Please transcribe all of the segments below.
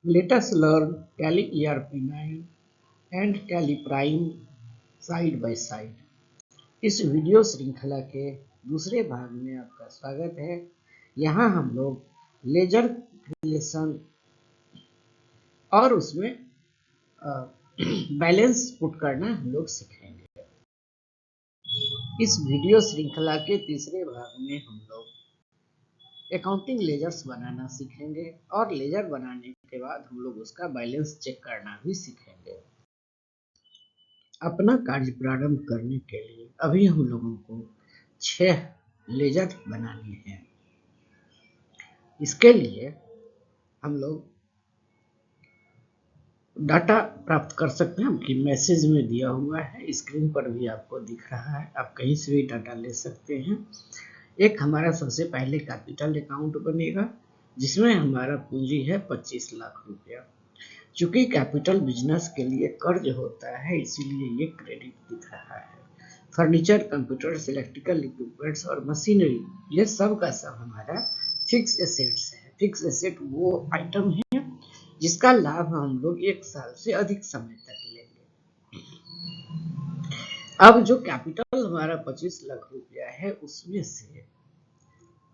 Let us learn Tally ERP9 and Tally Prime side by side. इस video श्रृंखला के दूसरे भाग में आपका स्वागत है। यहाँ हम लोग लेजर क्रिएशन और उसमें बैलेंस पुट करना हम लोग सीखेंगे। इस वीडियो श्रृंखला के तीसरे भाग में हम लोग अकाउंटिंग लेजर्स बनाना सीखेंगे और लेजर बनाने के बाद हम लोग उसका बैलेंस चेक करना भी सीखेंगे। अपना कार्य प्रारंभ करने के लिए अभी हम लोगों को 6 लेजर बनाने हैं। इसके लिए हम लोग डाटा प्राप्त कर सकते हैं कि मैसेज में दिया हुआ है, स्क्रीन पर भी आपको दिख रहा है, आप कहीं से भी डाटा ले सकते हैं। एक हमारा सबसे पहले कैपिटल अकाउंट बनेगा जिसमें हमारा पूंजी है 25 लाख रुपया। चूंकि कैपिटल बिजनेस के लिए कर्ज होता है इसीलिए ये क्रेडिट दिख रहा है। फर्नीचर, कंप्यूटर्स, इलेक्ट्रिकल इक्विपमेंट्स और मशीनरी ये सब का सब हमारा फिक्स एसेट्स है। फिक्स एसेट वो आइटम है जिसका लाभ हम लोग 1 साल से अधिक समय तक लेंगे। अब जो कैपिटल हमारा 25 लाख रुपया है उसमें से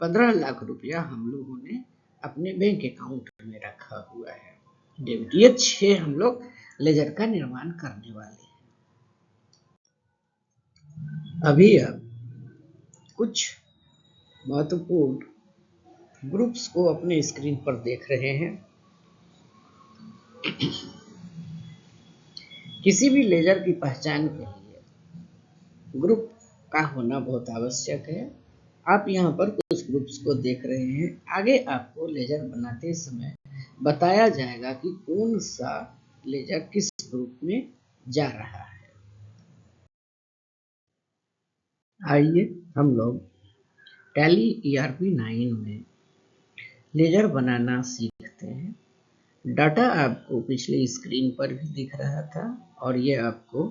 15 लाख रुपया हम लोगों ने अपने बैंक अकाउंट में रखा हुआ है। डेबिट ये 6 हम लोग लेजर का निर्माण करने वाले हैं। अभी आप कुछ महत्वपूर्ण ग्रुप्स को अपने स्क्रीन पर देख रहे हैं। किसी भी लेजर की पहचान के लिए ग्रुप का होना बहुत आवश्यक है। आप यहाँ पर कुछ ग्रुप्स को देख रहे हैं। आगे आपको लेजर बनाते समय बताया जाएगा कि कौन सा लेजर किस ग्रुप में जा रहा है। आइए हम लोग टैली ERP9 में लेजर बनाना सीखते हैं। डाटा आपको पिछले स्क्रीन पर भी दिख रहा था और ये आपको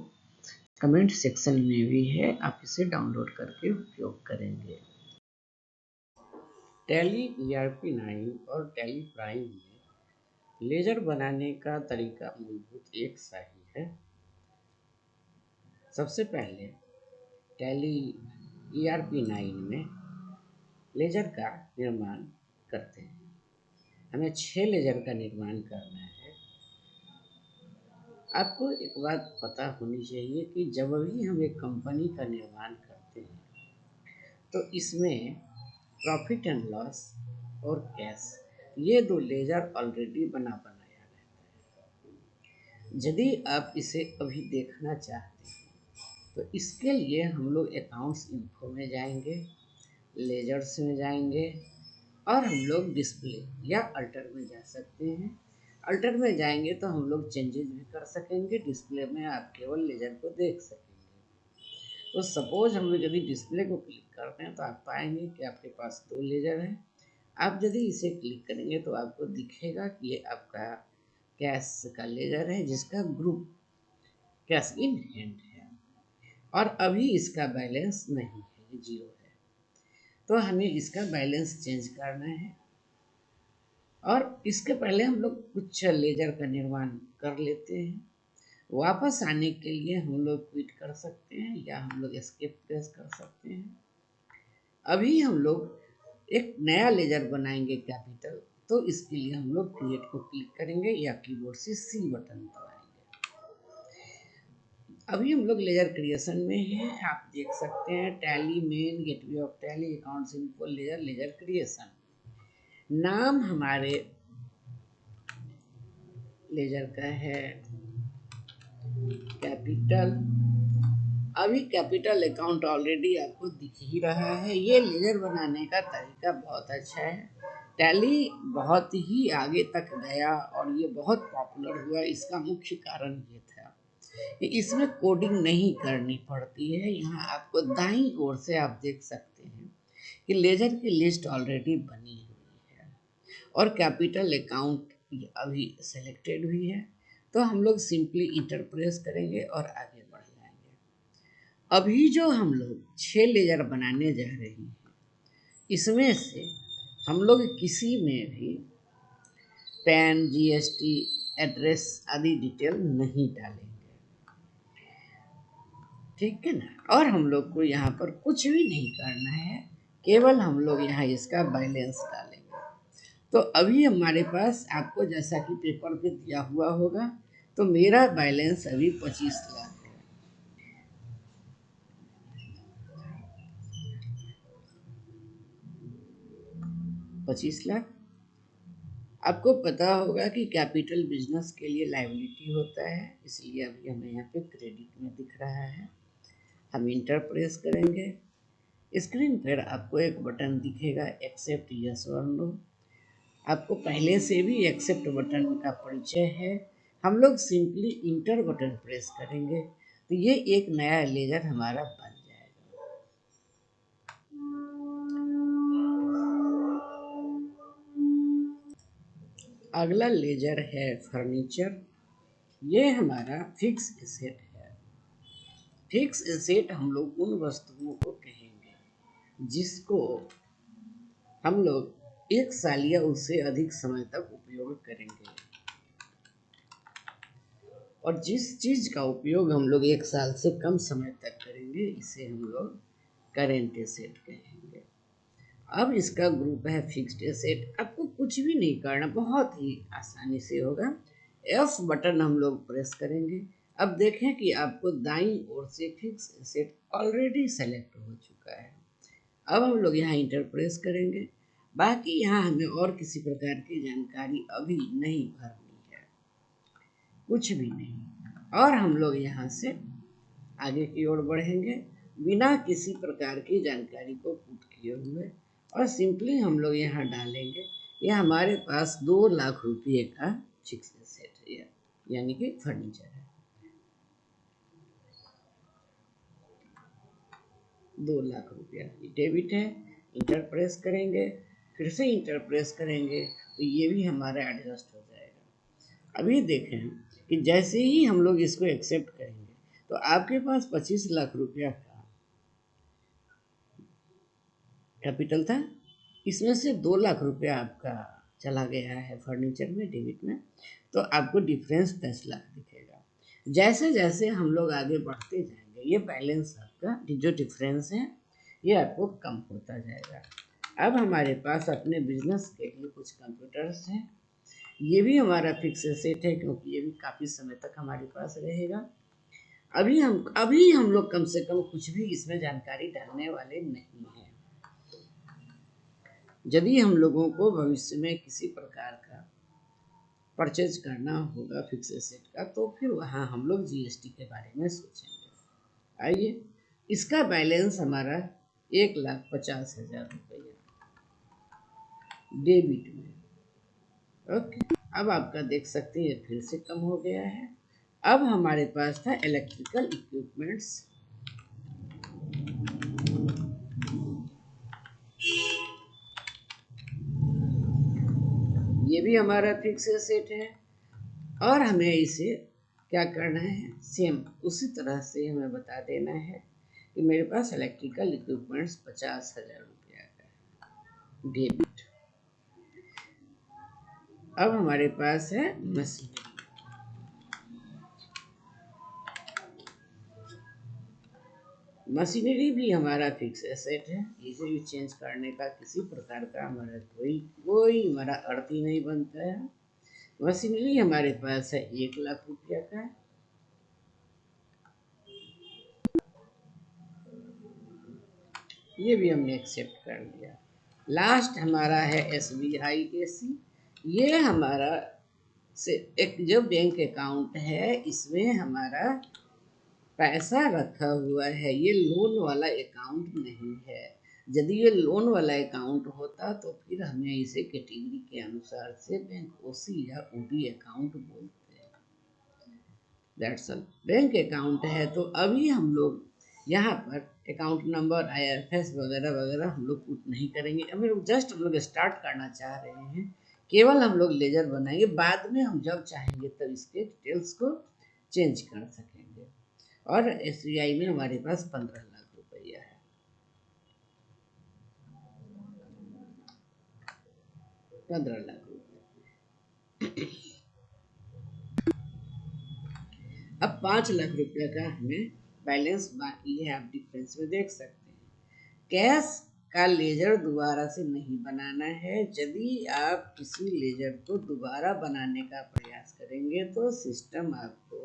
कमेंट सेक्शन में भी है, आप इसे डाउनलोड करके उपयोग करेंगे। टैली ERP9 और टैली प्राइम में लेजर बनाने का तरीका मूलभूत एक सा ही है। सबसे पहले टैली ERP9 में लेजर का निर्माण करते हैं। हमें 6 लेजर का निर्माण करना है। आपको एक बात पता होनी चाहिए कि जब भी हम एक कंपनी का निर्माण करते हैं तो इसमें प्रॉफिट एंड लॉस और कैश ये 2 लेजर ऑलरेडी बनाया रहता है। यदि आप इसे अभी देखना चाहते हैं तो इसके लिए हम लोग अकाउंट्स इन्फो में जाएंगे, लेजर्स में जाएंगे और हम लोग डिस्प्ले या अल्टर में जा सकते हैं। अल्टर में जाएंगे तो हम लोग चेंजेस भी कर सकेंगे। डिस्प्ले में आप केवल लेजर को देख सकेंगे। तो सपोज हम लोग यदि डिस्प्ले को क्लिक करते हैं तो आप पाएंगे कि आपके पास 2 लेजर हैं। आप यदि इसे क्लिक करेंगे तो आपको दिखेगा कि ये आपका कैश का लेजर है जिसका ग्रुप कैश इन हैंड है और अभी इसका बैलेंस नहीं है, ये 0 है। तो हमें इसका बैलेंस चेंज करना है और इसके पहले हम लोग कुछ लेजर का निर्माण कर लेते हैं। वापस आने के लिए हम लोग क्विट कर सकते हैं या हम लोग एस्केप प्रेस कर सकते हैं। अभी हम लोग एक नया लेजर बनाएंगे कैपिटल, तो इसके लिए हम लोग क्रिएट को क्लिक करेंगे या कीबोर्ड से C बटन दबाएंगे। अभी हम लोग लेजर क्रिएशन में हैं। आप देख सकते हैं Tally main, gateway of Tally, accounts info, ledger, ledger creation. नाम हमारे लेजर का है कैपिटल। अभी कैपिटल अकाउंट ऑलरेडी आपको दिख ही रहा है। ये लेजर बनाने का तरीका बहुत अच्छा है। टैली बहुत ही आगे तक गया और ये बहुत पॉपुलर हुआ। इसका मुख्य कारण ये था कि इसमें कोडिंग नहीं करनी पड़ती है। यहाँ आपको दाईं ओर से आप देख सकते हैं कि लेजर की लिस्ट ऑलरेडी बनी हुई है और कैपिटल अकाउंट अभी सेलेक्टेड हुई है। तो हम लोग सिंपली इंटर प्रेस करेंगे और आगे बढ़ जाएंगे। अभी जो हम लोग 6 लेजर बनाने जा रहे हैं इसमें से हम लोग किसी में भी पैन, जीएसटी, एड्रेस आदि डिटेल नहीं डालेंगे, ठीक है ना। और हम लोग को यहाँ पर कुछ भी नहीं करना है, केवल हम लोग यहाँ इसका बैलेंस डालेंगे। तो अभी हमारे पास आपको जैसा कि पेपर पे दिया हुआ होगा, तो मेरा बैलेंस अभी 25 लाख है। 25 लाख। आपको पता होगा कि कैपिटल बिजनेस के लिए लायबिलिटी होता है, इसलिए अभी हमें यहाँ पे क्रेडिट में दिख रहा है। हम इंटर प्रेस करेंगे, स्क्रीन पर आपको एक बटन दिखेगा एक्सेप्ट यस और नो। आपको पहले से भी एक्सेप्ट बटन का परिचय है। हम लोग सिंपली इंटर बटन प्रेस करेंगे तो ये एक नया लेजर हमारा बन जाएगा। अगला लेजर है फर्नीचर। ये हमारा फिक्स एसेट है। फिक्स एसेट हम लोग उन वस्तुओं को कहेंगे जिसको हम लोग 1 साल या उससे अधिक समय तक उपयोग करेंगे, और जिस चीज का उपयोग हम लोग 1 साल से कम समय तक करेंगे इसे हम लोग करेंट एसेट कहेंगे। अब इसका ग्रुप है फिक्स्ड एसेट। आपको कुछ भी नहीं करना, बहुत ही आसानी से होगा। एफ बटन हम लोग प्रेस करेंगे। अब देखें कि आपको दाईं ओर से फिक्स एसेट ऑलरेडी सेलेक्ट हो चुका है। अब हम लोग यहाँ इंटर प्रेस करेंगे। बाकी यहाँ हमें और किसी प्रकार की जानकारी अभी नहीं भरनी है, कुछ भी नहीं। और हम लोग यहाँ से आगे की ओर बढ़ेंगे बिना किसी प्रकार की जानकारी को पुट किए हुए, और सिंपली हम लोग यहाँ डालेंगे ये हमारे पास 2 लाख रुपये का फिक्स एसेट है, यानी कि फर्नीचर है। 2 लाख रुपया डेबिट है। इंटर प्रेस करेंगे, फिर से इंटर प्रेस करेंगे तो ये भी हमारा एडजस्ट हो जाएगा। अभी देखें कि जैसे ही हम लोग इसको एक्सेप्ट करेंगे तो आपके पास 25 लाख रुपया का कैपिटल था, इसमें से 2 लाख रुपया आपका चला गया है फर्नीचर में, डेबिट में, तो आपको डिफरेंस 10 लाख दिखेगा। जैसे जैसे हम लोग आगे बढ़ते जाएंगे ये बैलेंस आपका जो डिफरेंस है ये आपको कम होता जाएगा। अब हमारे पास अपने बिजनेस के लिए कुछ कंप्यूटर्स हैं। ये भी हमारा फिक्स एसेट है क्योंकि ये भी काफ़ी समय तक हमारे पास रहेगा। अभी हम लोग कम से कम कुछ भी इसमें जानकारी डालने वाले नहीं हैं। यदि हम लोगों को भविष्य में किसी प्रकार का परचेज करना होगा फिक्स एसेट का तो फिर वहाँ हम लोग जीएसटी के बारे में सोचेंगे। आइए, इसका बैलेंस हमारा 1,50,000 रुपया डेबिट में। ओके, अब आपका देख सकते हैं फिर से कम हो गया है। अब हमारे पास था इलेक्ट्रिकल इक्विपमेंट्स। ये भी हमारा फिक्स एसेट है, और हमें इसे क्या करना है, सेम उसी तरह से हमें बता देना है कि मेरे पास इलेक्ट्रिकल इक्विपमेंट्स 50,000 रुपया का है डेबिट। अब हमारे पास है मशीनरी। मशीनरी भी हमारा फिक्स एसेट है, इसे भी चेंज करने का किसी प्रकार का हमारा कोई हमारा अर्थ ही नहीं बनता है। मशीनरी हमारे पास है 1 लाख रुपया का। ये भी हमने एक्सेप्ट कर लिया। लास्ट हमारा है SBIAC। ये हमारा से एक जो बैंक अकाउंट है इसमें हमारा पैसा रखा हुआ है, ये लोन वाला अकाउंट नहीं है। यदि ये लोन वाला अकाउंट होता तो फिर हमें इसे कैटेगरी के अनुसार से बैंक ओसी या ओडी अकाउंट बोलते हैं। That's all. बैंक अकाउंट है तो अभी हम लोग यहाँ पर अकाउंट नंबर, IFS वगैरह वगैरह हम लोग पुट नहीं करेंगे। अभी जस्ट हम लोग स्टार्ट करना चाह रहे हैं, केवल हम लोग लेजर बनाएंगे, बाद में हम जब चाहेंगे तब इसके डिटेल्स को चेंज कर सकेंगे। और SBI में हमारे पास 15 लाख रुपया है। 15 लाख रुपये। अब 5 लाख रुपए का हमें बैलेंस बाकी है, आप डिफरेंस में देख सकते हैं। कैश का लेजर दोबारा से नहीं बनाना है। यदि आप किसी लेजर को दोबारा बनाने का प्रयास करेंगे तो सिस्टम आपको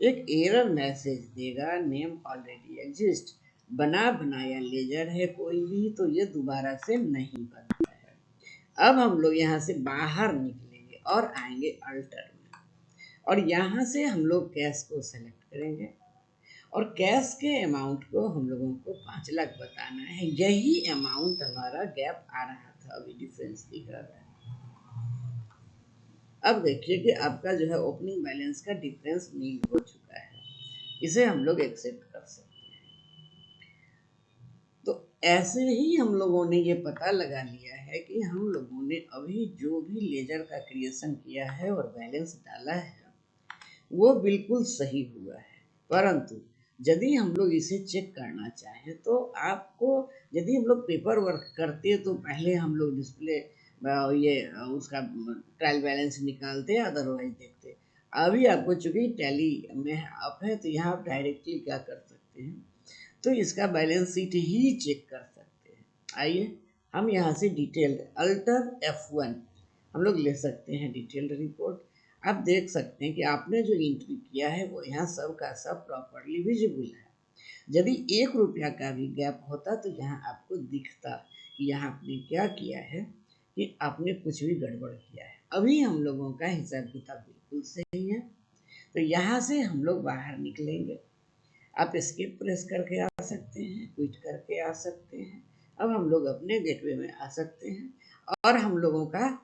एक एरर मैसेज देगा, नेम ऑलरेडी एग्जिस्ट। बना बनाया लेजर है कोई भी तो ये दोबारा से नहीं बनता है। अब हम लोग यहाँ से बाहर निकलेंगे और आएंगे अल्टर में, और यहाँ से हम लोग कैश को सेलेक्ट करेंगे और कैश के अमाउंट को हम लोगों को 5 लाख बताना है। यही अमाउंट हमारा गैप आ रहा था, अभी डिफरेंस दिख रहा था। अब देखिए कि आपका जो है ओपनिंग बैलेंस का डिफरेंस नील हो चुका है, इसे हम लोग एक्सेप्ट कर सकते हैं। तो ऐसे ही हम लोगों ने ये पता लगा लिया है कि हम लोगों ने अभी जो भी लेजर का क्रिएशन किया है और बैलेंस डाला है वो बिल्कुल सही हुआ है। परंतु यदि हम लोग इसे चेक करना चाहें तो आपको, यदि हम लोग पेपर वर्क करते तो पहले हम लोग डिस्प्ले ये उसका ट्रायल बैलेंस निकालते, अदरवाइज देखते। अभी आपको चूंकि टैली में आप है तो यहाँ आप डायरेक्टली क्या कर सकते हैं, तो इसका बैलेंस शीट ही चेक कर सकते हैं। आइए हम यहाँ से डिटेल्ड अल्टर F1 हम लोग ले सकते हैं डिटेल्ड रिपोर्ट। आप देख सकते हैं कि आपने जो एंट्री किया है वो यहाँ सब का सब प्रॉपरली विजिबल है। यदि 1 रुपया का भी गैप होता तो यहाँ आपको दिखता कि यहाँ आपने क्या किया है, कि आपने कुछ भी गड़बड़ किया है। अभी हम लोगों का हिसाब किताब बिल्कुल सही है, तो यहाँ से हम लोग बाहर निकलेंगे। आप एस्केप प्रेस करके आ सकते हैं, क्विट करके आ सकते हैं। अब हम लोग अपने गेटवे में आ सकते हैं और हम लोगों का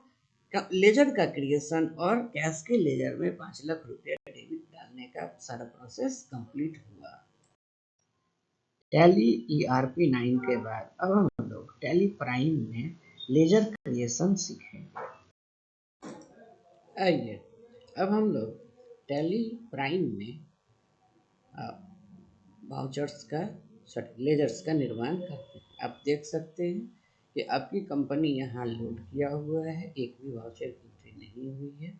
लेजर का क्रिएशन और कैश के लेजर में 5 लाख रुपया डेबिट डालने का सारा प्रोसेस कंप्लीट हुआ। टैली ERP 9 के बाद अब हम लोग टैली प्राइम में लेजर क्रिएशन सीखेंगे। आइए अब हम लोग टैली प्राइम में वाउचर्स का लेजर्स का निर्माण करते हैं। आप देख सकते हैं कि आपकी कंपनी यहाँ लोड किया हुआ है, एक भी वाउचर एंट्री नहीं हुई है।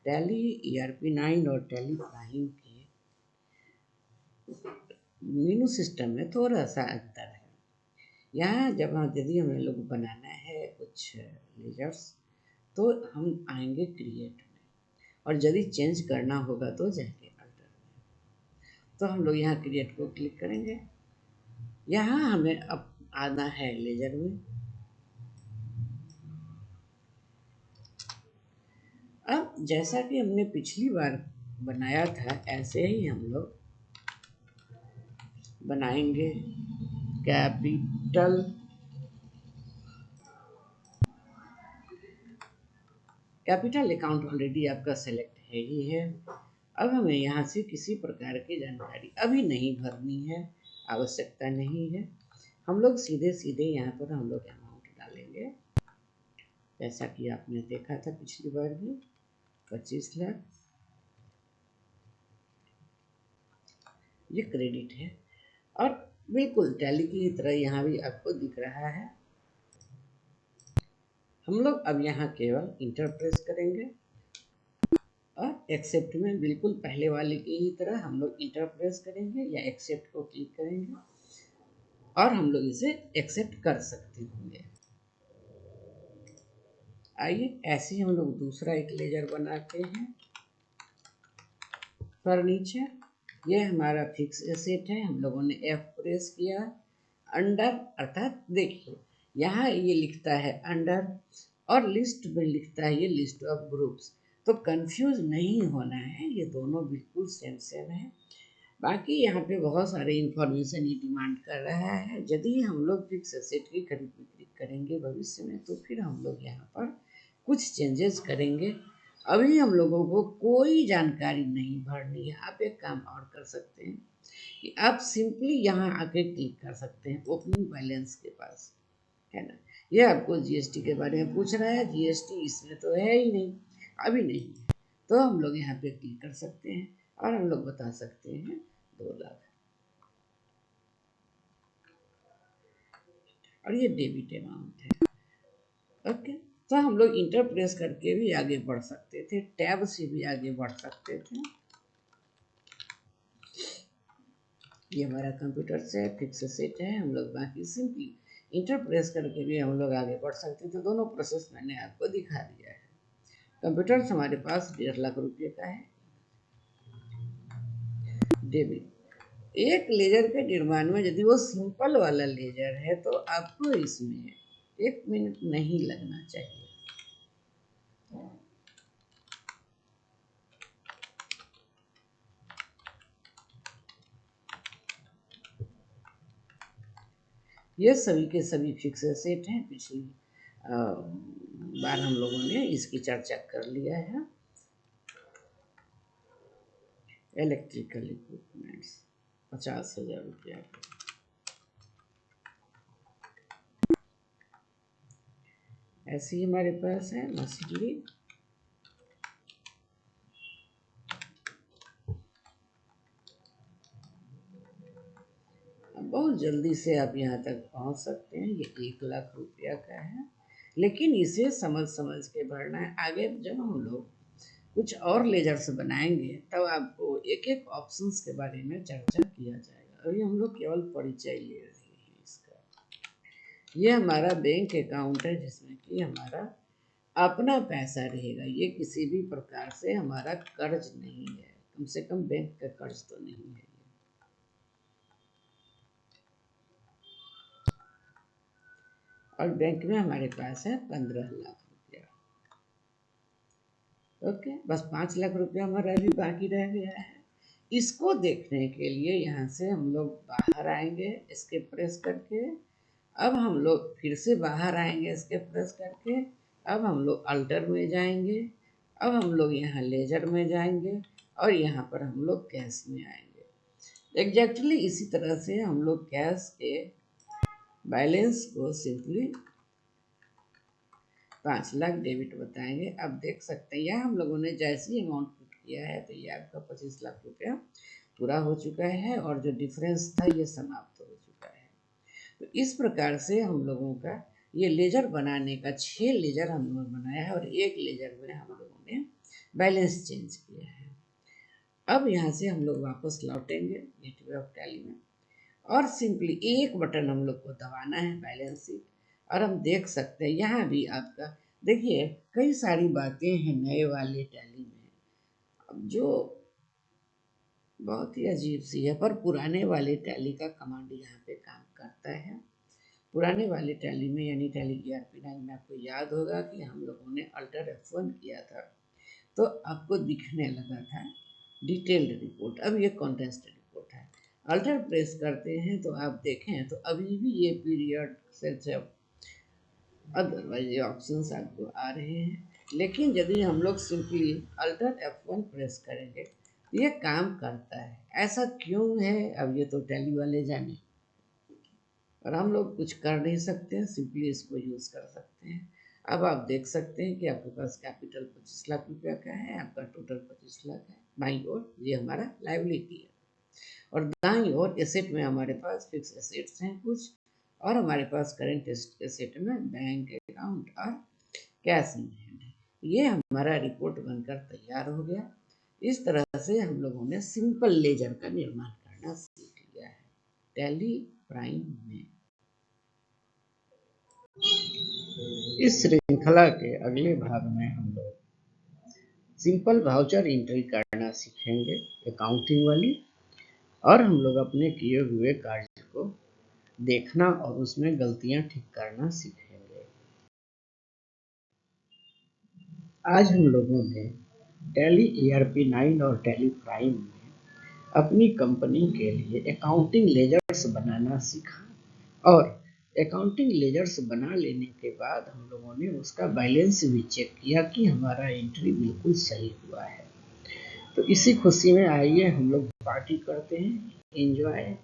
टैली ERP 9 और टैली प्राइम के मेनू सिस्टम में थोड़ा सा अंतर है। यहाँ जब यदि हमें लोग बनाना है कुछ लेजर्स तो हम आएंगे क्रिएट में, और यदि चेंज करना होगा तो जाएंगे अल्टर में। तो हम लोग यहाँ क्रिएट को क्लिक करेंगे। यहाँ हमें अब आना है लेजर में। अब जैसा कि हमने पिछली बार बनाया था ऐसे ही हम लोग बनाएंगे। कैपिटल अकाउंट ऑलरेडी आपका सेलेक्ट है ही है। अब हमें यहाँ से किसी प्रकार की जानकारी अभी नहीं भरनी है, आवश्यकता नहीं है। हम लोग सीधे सीधे यहाँ पर हम लोग अमाउंट डालेंगे, जैसा कि आपने देखा था पिछली बार भी 25 लाख। ये क्रेडिट है और बिल्कुल टैली की तरह यहाँ भी आपको दिख रहा है। हम लोग अब यहाँ केवल इंटर प्रेस करेंगे और एक्सेप्ट में बिल्कुल पहले वाले की ही तरह हम लोग इंटर प्रेस करेंगे या एक्सेप्ट को क्लिक करेंगे और हम लोग इसे एक्सेप्ट कर सकते होंगे। आइए ऐसे ही हम लोग दूसरा एक लेजर बनाते हैं। फर्नीचर ये हमारा फिक्स एसेट है, हम लोगों ने F प्रेस किया। अंडर अर्थात देखिए यहाँ ये लिखता है अंडर और लिस्ट में लिखता है ये लिस्ट ऑफ ग्रुप्स, तो कंफ्यूज नहीं होना है, ये दोनों बिल्कुल सेम सेम है। बाकी यहाँ पे बहुत सारे इंफॉर्मेशन ये डिमांड कर रहा है। यदि हम लोग फिक्स एसेट की खरीद बिक्री करेंगे भविष्य में तो फिर हम लोग यहाँ पर कुछ चेंजेस करेंगे। अभी हम लोगों को कोई जानकारी नहीं भरनी है। आप एक काम और कर सकते हैं कि आप सिंपली यहाँ आके क्लिक कर सकते हैं ओपनिंग बैलेंस के पास, है ना। ये आपको GST के बारे में पूछ रहा है, GST इसमें तो है ही नहीं, अभी नहीं है, तो हम लोग यहाँ पे क्लिक कर सकते हैं और हम लोग बता सकते हैं 2 लाख, और ये डेबिट अमाउंट है। ओके, तो हम लोग इंटर प्रेस करके भी आगे बढ़ सकते थे, टैब से भी आगे बढ़ सकते थे। ये हमारा कंप्यूटर से फिक्स सेट है, हम लोग बाकी सिंपली इंटर प्रेस करके भी हम लोग आगे बढ़ सकते थे। दोनों प्रोसेस मैंने आपको दिखा दिया है। कंप्यूटर हमारे पास 1.5 लाख रुपये का है। डेबिट एक लेजर के निर्माण में यदि वो सिंपल वाला लेजर है तो आपको इसमें 1 मिनट नहीं लगना चाहिए। ये सभी के सभी फिक्स सेट हैं। पिछली बार हम लोगों ने इसकी चर्चा कर लिया है। इलेक्ट्रिकल इक्विपमेंट्स 50,000 रुपया। ऐसे ही हमारे पास है मशीनरी। बहुत जल्दी से आप यहाँ तक पहुँच सकते हैं। ये 1 लाख रुपया का है, लेकिन इसे समझ समझ के भरना है। आगे जब हम लोग कुछ और लेजर्स बनाएंगे तब आपको एक एक ऑप्शंस के बारे में चर्चा किया जाएगा। अभी हम लोग केवल परिचय ले रहे हैं इसका। ये हमारा बैंक अकाउंट है जिसमें कि हमारा अपना पैसा रहेगा। ये किसी भी प्रकार से हमारा कर्ज नहीं है, कम से कम बैंक का कर्ज तो नहीं है। और बैंक में हमारे पास है 15 लाख रुपया। ओके, बस 5 लाख रुपया हमारा अभी बाकी रह गया है। इसको देखने के लिए यहाँ से हम लोग बाहर आएंगे इसके प्रेस करके। अब हम लोग फिर से बाहर आएंगे इसके प्रेस करके। अब हम लोग अल्टर में जाएंगे। अब हम लोग यहाँ लेजर में जाएंगे और यहाँ पर हम लोग कैश में आएंगे। एग्जैक्टली इसी तरह से हम लोग कैश के बैलेंस को सिंपली 5 लाख डेबिट बताएंगे। अब देख सकते हैं यहाँ हम लोगों ने जैसी अमाउंट पुट किया है तो ये आपका 25 लाख रुपया पूरा हो चुका है और जो डिफरेंस था ये समाप्त हो चुका है। तो इस प्रकार से हम लोगों का ये लेजर बनाने का 6 लेजर हम लोगों ने बनाया है और 1 लेजर में हम लोगों ने बैलेंस चेंज किया है। अब यहाँ से हम लोग वापस लौटेंगे गेटवे ऑफ टैली में और सिंपली एक बटन हम लोग को दबाना है बैलेंस शीट। और हम देख सकते हैं यहाँ भी आपका देखिए कई सारी बातें हैं नए वाले टैली में अब जो बहुत ही अजीब सी है, पर पुराने वाले टैली का कमांड यहाँ पे काम करता है। पुराने वाले टैली में यानी टैली ERP9 में आपको याद होगा कि हम लोगों ने अल्टर F1 किया था तो आपको दिखने लगा था डिटेल्ड रिपोर्ट। अब ये कॉन्टेक्स्ट रिपोर्ट है। अल्टर प्रेस करते हैं तो आप देखें तो अभी भी ये पीरियड से अदरवाइज ये ऑप्शंस आपको आ रहे हैं। लेकिन यदि हम लोग सिंपली अल्टर F1 प्रेस करेंगे ये काम करता है। ऐसा क्यों है अब ये तो टैली वाले जाने, और हम लोग कुछ कर नहीं सकते हैं, सिंपली इसको यूज़ कर सकते हैं। अब आप देख सकते हैं कि आपके पास कैपिटल 25 लाख रुपया का है, आपका टोटल 25 लाख है। बाईं ओर ये हमारा लायबिलिटी है और दाईं ओर एसेट में हमारे पास फिक्स एसेट्स हैं कुछ, और हमारे पास करेंट एसेट में बैंक अकाउंट और कैश इन हैंड है। ये हमारा रिपोर्ट बनकर तैयार हो गया। इस तरह से हम लोगों ने सिंपल लेजर का निर्माण करना सीख लिया है टैली प्राइम में। इस श्रृंखला के अगले भाग में हम लोग सिंपल वाउचर एंट्री करना सीखेंगे अकाउंटिंग वाली, और हम लोग अपने किए हुए कार्य को देखना और उसमें गलतियां ठीक करना सीखेंगे। आज हम लोगों ने टैली ERP9 और टैली प्राइम में अपनी कंपनी के लिए अकाउंटिंग लेजर्स बनाना सीखा और अकाउंटिंग लेजर्स बना लेने के बाद हम लोगों ने उसका बैलेंस भी चेक किया कि हमारा एंट्री बिल्कुल सही हुआ है। तो इसी खुशी में आइए हम लोग पार्टी करते हैं, एंजॉय।